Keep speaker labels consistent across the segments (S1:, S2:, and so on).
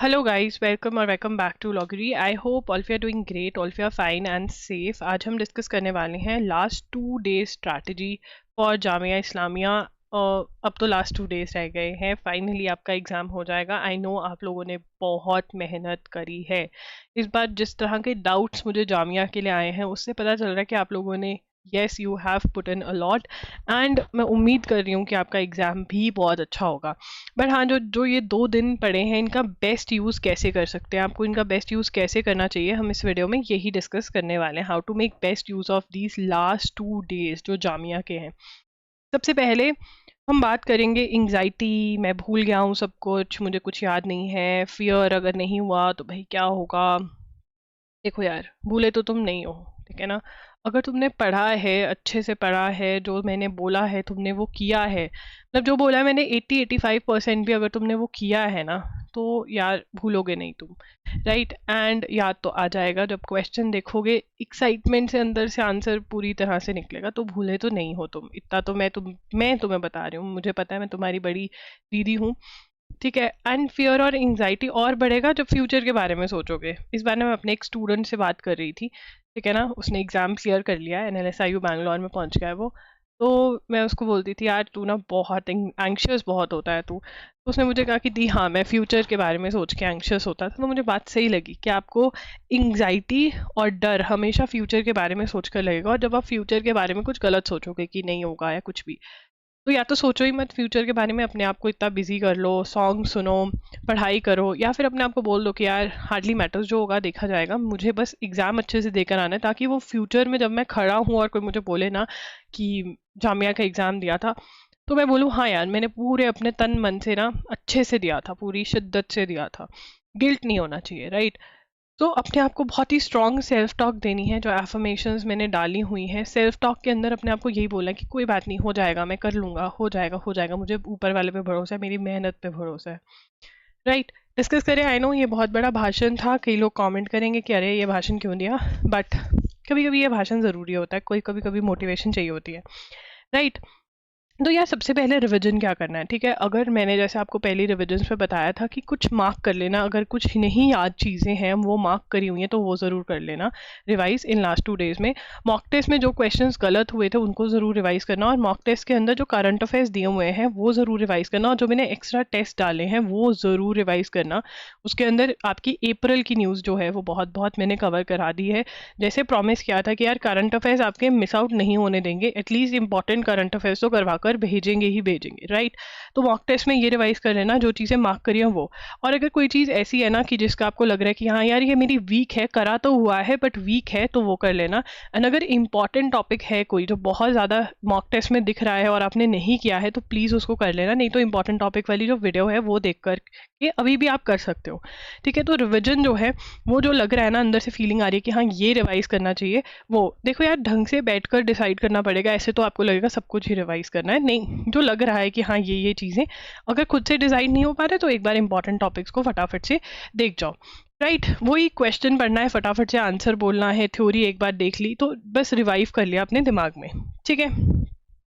S1: Hello guys, welcome back to Loggery. I hope all of you are doing great, all of you are fine and safe. आज हम discuss करने वाले हैं last 2 days strategy for Jamia Islamia. अब तो last 2 days रह गए हैं, फाइनली आपका एग्ज़ाम हो जाएगा। आई नो आप लोगों ने बहुत मेहनत करी है। इस बार जिस तरह के डाउट्स मुझे जामिया के लिए आए हैं उससे पता चल रहा है कि आप लोगों ने yes you have put in a lot and मैं उम्मीद कर रही हूँ कि आपका एग्ज़ाम भी बहुत अच्छा होगा। बट हाँ, जो जो ये 2 दिन पड़े हैं इनका बेस्ट यूज़ कैसे कर सकते हैं, आपको इनका बेस्ट यूज़ कैसे करना चाहिए, हम इस वीडियो में यही डिस्कस करने वाले हैं। How to make best use of these last 2 days जो जामिया के हैं। सबसे पहले हम बात करेंगे एंग्जाइटी, मैं भूल गया हूँ सब कुछ, मुझे कुछ याद नहीं है, फियर अगर नहीं हुआ तो भाई क्या होगा। देखो यार, भूले तो तुम नहीं हो, ठीक है ना। अगर तुमने पढ़ा है, अच्छे से पढ़ा है, जो मैंने बोला है तुमने वो किया है, मतलब जो बोला है मैंने 80-85% भी अगर तुमने वो किया है ना, तो यार भूलोगे नहीं तुम, राइट। एंड याद तो आ जाएगा, जब क्वेश्चन देखोगे एक्साइटमेंट से अंदर से आंसर पूरी तरह से निकलेगा, तो भूले तो नहीं हो तुम। इतना तो मैं तुम्हें बता रही हूँ, मुझे पता है, मैं तुम्हारी बड़ी दीदी हूँ, ठीक है। एंड फियर और एंग्जाइटी और बढ़ेगा जब फ्यूचर के बारे में सोचोगे। इस बारे में मैं अपने एक स्टूडेंट से बात कर रही थी, ठीक है ना, उसने एग्ज़ाम क्लियर कर लिया है, NLSIU बैंगलोर में पहुंच गया है वो। तो मैं उसको बोलती थी यार तू ना बहुत एंग्शियस बहुत होता है तू। तो उसने मुझे कहा कि दी हाँ, मैं फ्यूचर के बारे में सोच के एंग्शियस होता था। तो मुझे बात सही लगी कि आपको एंग्जाइटी और डर हमेशा फ्यूचर के बारे में सोच कर लगेगा, और जब आप फ्यूचर के बारे में कुछ गलत सोचोगे कि नहीं होगा या कुछ भी, तो या तो सोचो ही मत फ्यूचर के बारे में, अपने आप को इतना बिजी कर लो, सॉन्ग सुनो, पढ़ाई करो, या फिर अपने आप को बोल दो कि यार हार्डली मैटर्स, जो होगा देखा जाएगा, मुझे बस एग्ज़ाम अच्छे से देकर आना है, ताकि वो फ्यूचर में जब मैं खड़ा हूँ और कोई मुझे बोले ना कि जामिया का एग्ज़ाम दिया था, तो मैं बोलूँ हाँ यार मैंने पूरे अपने तन मन से ना अच्छे से दिया था, पूरी शिद्दत से दिया था। गिल्ट नहीं होना चाहिए, राइट। तो अपने आप को बहुत ही स्ट्रॉन्ग सेल्फ टॉक देनी है, जो एफर्मेशंस मैंने डाली हुई हैं सेल्फ टॉक के अंदर अपने आप को यही बोलना है कि कोई बात नहीं, हो जाएगा, मैं कर लूँगा, हो जाएगा हो जाएगा, मुझे ऊपर वाले पे भरोसा है, मेरी मेहनत पे भरोसा है, राइट। डिस्कस करें, आई नो ये बहुत बड़ा भाषण था, कई लोग कमेंट करेंगे कि अरे ये भाषण क्यों दिया, बट कभी कभी ये भाषण ज़रूरी होता है, कोई कभी कभी मोटिवेशन चाहिए होती है, राइट। तो यार सबसे पहले रिवीजन क्या करना है, ठीक है। अगर मैंने जैसे आपको पहली रिवीजन पे बताया था कि कुछ मार्क कर लेना, अगर कुछ नहीं याद चीज़ें हैं वो मार्क करी हुई हैं तो वो ज़रूर कर लेना रिवाइज इन लास्ट 2 डेज में। मॉक टेस्ट में जो क्वेश्चंस गलत हुए थे उनको ज़रूर रिवाइज करना, और मॉक टेस्ट के अंदर जो करंट अफेयर्स दिए हुए हैं वो ज़रूर रिवाइज करना, और जो मैंने एक्स्ट्रा टेस्ट डाले हैं वो ज़रूर रिवाइज करना। उसके अंदर आपकी अप्रैल की न्यूज़ जो है वो बहुत बहुत मैंने कवर करा दी है, जैसे प्रॉमिस किया था कि यार करंट अफेयर्स आपके मिस आउट नहीं होने देंगे, एटलीस्ट इंपॉर्टेंट करंट अफेयर्स तो करवा कर भेजेंगे ही भेजेंगे, राइट। तो मॉक टेस्ट में ये रिवाइज कर लेना, जो चीज़ें मार्क करी हैं वो। और अगर कोई चीज़ ऐसी है ना कि जिसका आपको लग रहा है कि हाँ यार ये मेरी वीक है, करा तो हुआ है बट वीक है, तो वो कर लेना। एंड अगर इंपॉर्टेंट टॉपिक है कोई जो बहुत ज़्यादा मॉक टेस्ट में दिख रहा है और आपने नहीं किया है, तो प्लीज़ उसको कर लेना, नहीं तो इंपॉर्टेंट टॉपिक वाली जो वीडियो है वो देख कर के अभी भी आप कर सकते हो, ठीक है। तो रिविजन जो है वो जो लग रहा है ना अंदर से फीलिंग आ रही है कि हाँ ये रिवाइज करना चाहिए, वो देखो यार ढंग से बैठकर डिसाइड करना पड़ेगा, ऐसे तो आपको लगेगा सब कुछ ही रिवाइज करना है, नहीं, जो लग रहा है कि हाँ ये चीज़ें अगर खुद से डिसाइड नहीं हो पा रहे तो एक बार इंपॉर्टेंट टॉपिक्स को फटाफट से देख जाओ, राइट। वही क्वेश्चन पढ़ना है, फटाफट से आंसर बोलना है, थ्योरी एक बार देख ली तो बस रिवाइव कर लिया अपने दिमाग में, ठीक है।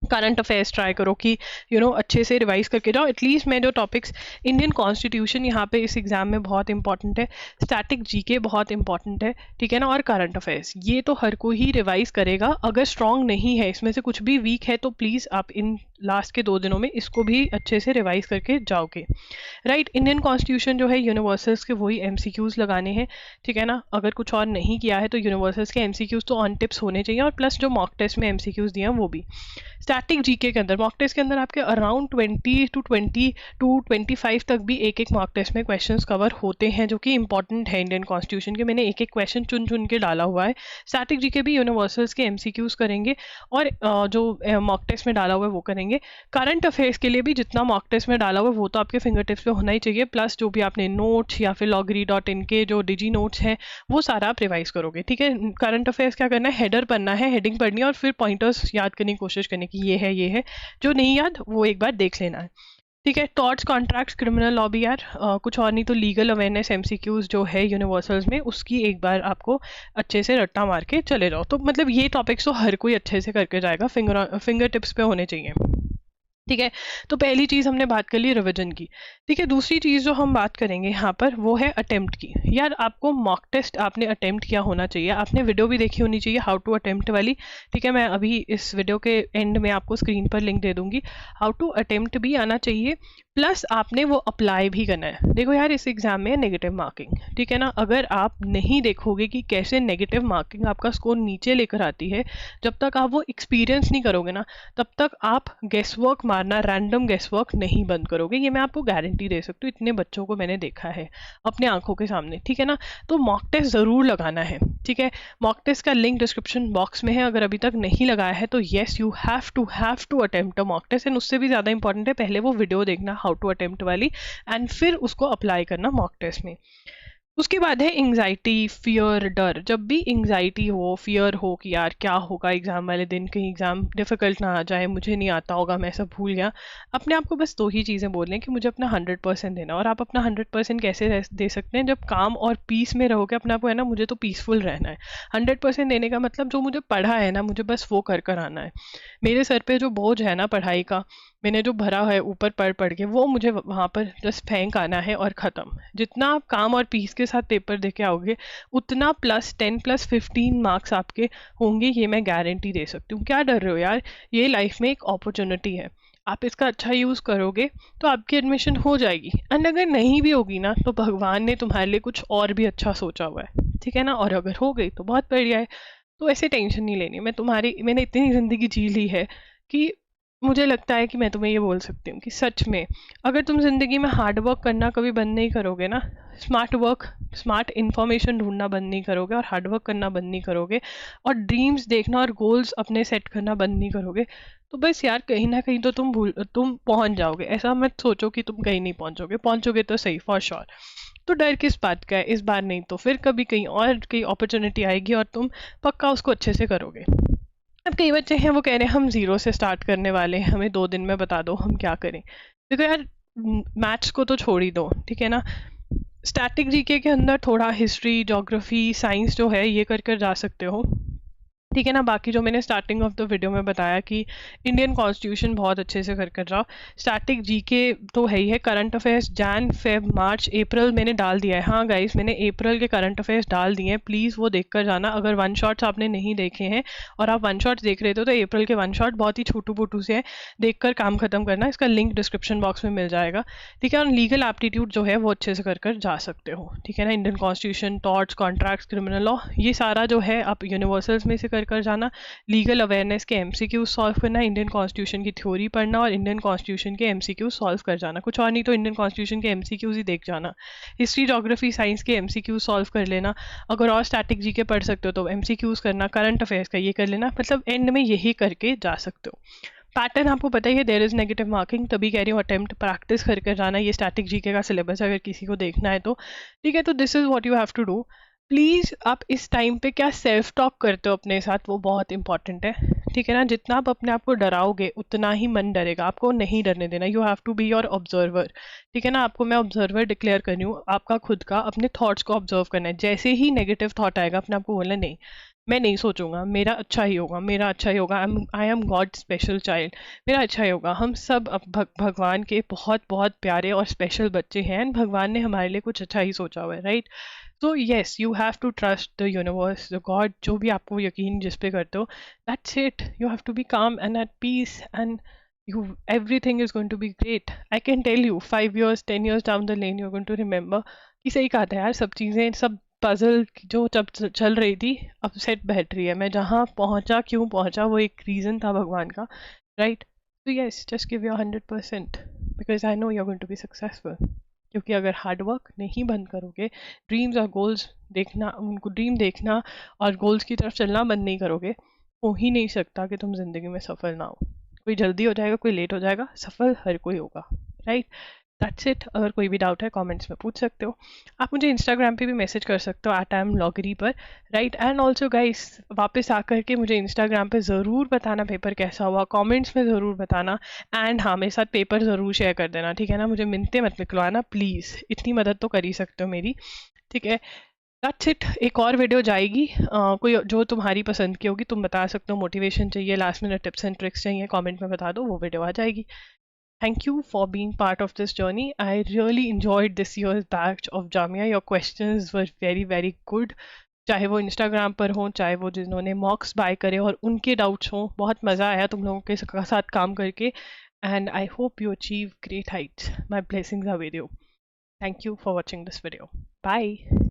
S1: करंट अफेयर्स ट्राई करो कि अच्छे से रिवाइज करके जाओ। एटलीस्ट मैं जो टॉपिक्स, इंडियन कॉन्स्टिट्यूशन यहाँ पे इस एग्जाम में बहुत इंपॉर्टेंट है, स्टैटिक जीके बहुत इंपॉर्टेंट है, ठीक है ना, और करंट अफेयर्स, ये तो हर कोई ही रिवाइज करेगा। अगर स्ट्रॉन्ग नहीं है, इसमें से कुछ भी वीक है, तो प्लीज़ आप इन लास्ट के 2 दिनों में इसको भी अच्छे से रिवाइज करके जाओगे, राइट। इंडियन कॉन्स्टिट्यूशन जो है यूनिवर्सल्स के वही MCQs लगाने हैं, ठीक है ना। अगर कुछ और नहीं किया है तो यूनिवर्सल्स के MCQs तो ऑन टिप्स होने चाहिए, और प्लस जो मॉक टेस्ट में MCQs दिए हैं वो भी। स्टैटिक जीके के अंदर, मॉक टेस्ट के अंदर आपके अराउंड 20 to 25 तक भी एक मॉक टेस्ट में क्वेश्चंस कवर होते हैं, जो कि इंपॉर्टेंट है इंडियन कॉन्स्टिट्यूशन के। मैंने एक क्वेश्चन चुन चुन के डाला हुआ है। स्टैटिक जीके भी यूनिवर्सल्स के MCQs करेंगे, और जो मॉक टेस्ट में डाला हुआ है वो करेंगे। करंट अफेयर्स के लिए भी जितना मॉक टेस्ट में डाला हुआ है वो तो आपके फिंगर टिप्स पे होना ही चाहिए, प्लस जो भी आपने नोट्स या फिर loggery.in के जो डिजी नोट्स हैं वो सारा आप रिवाइज करोगे, ठीक है। करंट अफेयर्स क्या करना है, हेडर पढ़ना है, हेडिंग पढ़नी है, और फिर पॉइंटर्स याद करने की कोशिश करने की, ये है, जो नहीं याद वो एक बार देख लेना है, ठीक है। टॉर्ट्स, कॉन्ट्रैक्ट्स, क्रिमिनल लॉ भी यार कुछ और नहीं तो लीगल अवेयरनेस MCQs जो है यूनिवर्सल्स में, उसकी एक बार आपको अच्छे से रट्टा मार के चले जाओ। तो मतलब ये टॉपिक्स तो हर कोई अच्छे से करके जाएगा, फिंगर टिप्स पे होने चाहिए। ठीक है। तो पहली चीज़ हमने बात कर ली रिवीजन की। ठीक है, दूसरी चीज़ जो हम बात करेंगे यहाँ पर वो है अटेम्प्ट की। यार आपको मॉक टेस्ट आपने अटेम्प्ट किया होना चाहिए, आपने वीडियो भी देखी होनी चाहिए हाउ टू अटेम्प्ट वाली। ठीक है, मैं अभी इस वीडियो के एंड में आपको स्क्रीन पर लिंक दे दूंगी। हाउ टू अटेम्प्ट भी आना चाहिए, प्लस आपने वो अप्लाई भी करना है। देखो यार, इस एग्जाम में नेगेटिव मार्किंग, ठीक है ना, अगर आप नहीं देखोगे कि कैसे नेगेटिव मार्किंग आपका स्कोर नीचे लेकर आती है, जब तक आप वो एक्सपीरियंस नहीं करोगे ना, तब तक आप गेस वर्क मारना, रैंडम गेस वर्क नहीं बंद करोगे। ये मैं आपको गारंटी दे सकती हूँ, इतने बच्चों को मैंने देखा है अपने आंखों के सामने। ठीक है ना, तो मॉक टेस्ट ज़रूर लगाना है। ठीक है, मॉक टेस्ट का लिंक डिस्क्रिप्शन बॉक्स में है, अगर अभी तक नहीं लगाया है तो yes, you have to attempt a mock test. And उससे भी ज़्यादा इंपॉर्टेंट है, पहले वो वीडियो देखना हाउ टू अटेम्प्ट वाली, एंड फिर उसको अप्लाई करना मॉक टेस्ट में। उसके बाद है एंग्जाइटी, फियर, डर। जब भी एंग्जाइटी हो, फियर हो कि यार क्या होगा एग्ज़ाम वाले दिन, कहीं एग्ज़ाम डिफ़िकल्ट ना आ जाए, मुझे नहीं आता होगा, मैं सब भूल गया, अपने आप को बस दो ही चीज़ें बोल लें कि मुझे अपना 100% देना। और आप अपना 100% कैसे दे सकते हैं, जब काम और पीस में रहोगे अपने आप को, है ना, मुझे तो पीसफुल रहना है। 100% देने का मतलब जो मुझे पढ़ा है ना, मुझे बस वो कर कर आना है। मेरे सर पे जो बोझ है ना पढ़ाई का, मैंने जो भरा है ऊपर पढ़ पढ़ के, वो मुझे वहाँ पर जस्ट फेंक आना है और ख़त्म। जितना आप काम और पीस के साथ पेपर दे के आओगे, उतना +10 +15 मार्क्स आपके होंगे, ये मैं गारंटी दे सकती हूँ। क्या डर रहे हो यार, ये लाइफ में एक अपॉर्चुनिटी है, आप इसका अच्छा यूज़ करोगे तो आपकी एडमिशन हो जाएगी। एंड अगर नहीं भी होगी ना, तो भगवान ने तुम्हारे लिए कुछ और भी अच्छा सोचा हुआ है। ठीक है ना, और अगर हो गई तो बहुत बढ़िया है। तो ऐसे टेंशन नहीं लेनी। मैंने इतनी ज़िंदगी जी ली है कि मुझे लगता है कि मैं तुम्हें ये बोल सकती हूँ कि सच में, अगर तुम ज़िंदगी में हार्ड वर्क करना कभी बंद नहीं करोगे ना, स्मार्ट इन्फॉर्मेशन ढूंढना बंद नहीं करोगे, और हार्ड वर्क करना बंद नहीं करोगे, और ड्रीम्स देखना और गोल्स अपने सेट करना बंद नहीं करोगे, तो बस यार कहीं ना कहीं तो तुम पहुंच जाओगे। ऐसा मत सोचो कि तुम कहीं नहीं पहुंचोगे, पहुंचोगे तो सही, फॉर श्योर। तो डर किस बात का है, इस बार नहीं तो फिर कभी कहीं और कहीं अपॉर्चुनिटी आएगी और तुम पक्का उसको अच्छे से करोगे। अब कई बच्चे हैं वो कह रहे हैं हम ज़ीरो से स्टार्ट करने वाले हैं, हमें 2 दिन में बता दो हम क्या करें। देखो यार, मैथ्स को तो छोड़ ही दो, ठीक है ना, स्टैटिक जीके के अंदर थोड़ा हिस्ट्री, ज्योग्राफी, साइंस जो है ये कर कर जा सकते हो। ठीक है ना, बाकी जो मैंने स्टार्टिंग ऑफ द वीडियो में बताया कि इंडियन कॉन्स्टिट्यूशन बहुत अच्छे से कर जाओ। स्टैटिक जीके तो है ही है, current affairs Jan Feb March April मैंने डाल दिया है। हाँ गाइस, मैंने अप्रैल के करंट अफेयर्स डाल दिए हैं, प्लीज़ वो देख कर जाना। अगर वन शॉट्स आपने नहीं देखे हैं और आप वन शॉट्स देख रहे थे, तो अप्रैल के वन शॉट बहुत ही छोटू पोटू से है, देख कर काम खत्म करना। इसका लिंक डिस्क्रिप्शन बॉक्स में मिल जाएगा। ठीक है, और लीगल एप्टीट्यूड जो है वो अच्छे से कर जा सकते हो। ठीक है ना, Indian constitution, torts, contracts, criminal law, ये सारा जो है आप यूनिवर्सल्स में से कर जाना। लीगल अवेयरनेस के एमसीक्यू सॉल्व करना, इंडियन कॉन्स्टिट्यूशन की थ्योरी पढ़ना, और इंडियन कॉन्स्टिट्यूशन के एमसीक्यू सॉल्व कर जाना। कुछ और नहीं तो इंडियन कॉन्स्टिट्यूशन के एमसीक्यूज ही देख जाना। हिस्ट्री, ज्योग्राफी, साइंस के एमसीक्यू सॉल्व कर लेना। अगर और स्टैटिक जीके पढ़ सकते हो तो एमसीक्यूज करना, करंट अफेयर्स का ये कर लेना। मतलब एंड में यही करके जा सकते हो। पैटर्न आपको पता ही है, देयर इज नेगेटिव मार्किंग, तभी कह रही हूँ अटेम्प्ट प्रैक्टिस कर जाना। ये स्टैटिक जीके का सिलेबस अगर किसी को देखना है तो ठीक है, तो this is what you have to do. Please आप इस टाइम पे क्या सेल्फ टॉक करते हो अपने साथ, वो बहुत इंपॉर्टेंट है। ठीक है ना, जितना आप अपने आप को डराओगे उतना ही मन डरेगा, आपको नहीं डरने देना। You have to be your observer. ठीक है ना, आपको मैं ऑब्जर्वर डिक्लेयर कर रही हूँ, आपका खुद का अपने थॉट्स को ऑब्जर्व करना है। जैसे ही नेगेटिव थॉट आएगा, अपने आप को बोलना नहीं, मैं नहीं सोचूंगा, मेरा अच्छा ही होगा, मेरा अच्छा ही होगा, I am God special child, मेरा अच्छा ही होगा। हम सब भगवान के बहुत बहुत प्यारे और स्पेशल बच्चे हैं, भगवान ने हमारे लिए कुछ अच्छा ही सोचा हुआ है, राइट। तो yes, you have to trust the universe, the God, जो भी आपको यकीन जिस पे करते हो, that's it. You have to be calm and at peace, and you everything is going to be great. I can tell you 5 years 10 years down the lane you're going to remember कि सही कहा था यार, सब चीज़ें, सब puzzle जो जब चल रही थी अब सेट बैठ रही है, मैं जहाँ पहुँचा क्यों पहुँचा वो एक रीज़न था भगवान का, राइट। तो yes, just give your 100% because I know you are going to be successful. क्योंकि अगर हार्ड वर्क नहीं बंद करोगे, ड्रीम्स और गोल्स देखना, उनको ड्रीम देखना और गोल्स की तरफ चलना बंद नहीं करोगे, हो ही नहीं सकता कि तुम ज़िंदगी में सफल ना हो। कोई जल्दी हो जाएगा, कोई लेट हो जाएगा, सफल हर कोई होगा, राइट। That's it. अगर कोई भी डाउट है कमेंट्स में पूछ सकते हो। आप मुझे इंस्टाग्राम पे भी मैसेज कर सकते हो @loggery पर, राइट। एंड ऑल्सो गाइस, वापस आकर के मुझे इंस्टाग्राम पे ज़रूर बताना पेपर कैसा हुआ, कमेंट्स में ज़रूर बताना। एंड हाँ, मेरे साथ पेपर ज़रूर शेयर कर देना, ठीक है ना। मुझे मिनते मत निकलवाना प्लीज़, इतनी मदद तो कर ही सकते हो मेरी, ठीक है। That's it. एक और वीडियो जाएगी, कोई जो तुम्हारी पसंद की होगी, तुम बता सकते हो, मोटिवेशन चाहिए, last minute tips and tricks चाहिए, कमेंट में बता दो, वो वीडियो आ जाएगी। Thank you for being part of this journey. I really enjoyed this year's batch of Jamia. Your questions were very, very good. चाहे वो इंस्टाग्राम पर हों, चाहे वो जिन्होंने मॉक्स बाय करे और उनके डाउट्स हों, बहुत मज़ा आया तुम लोगों के साथ काम करके. And I hope you achieve great heights. My blessings are with you. Thank you for watching this video. Bye.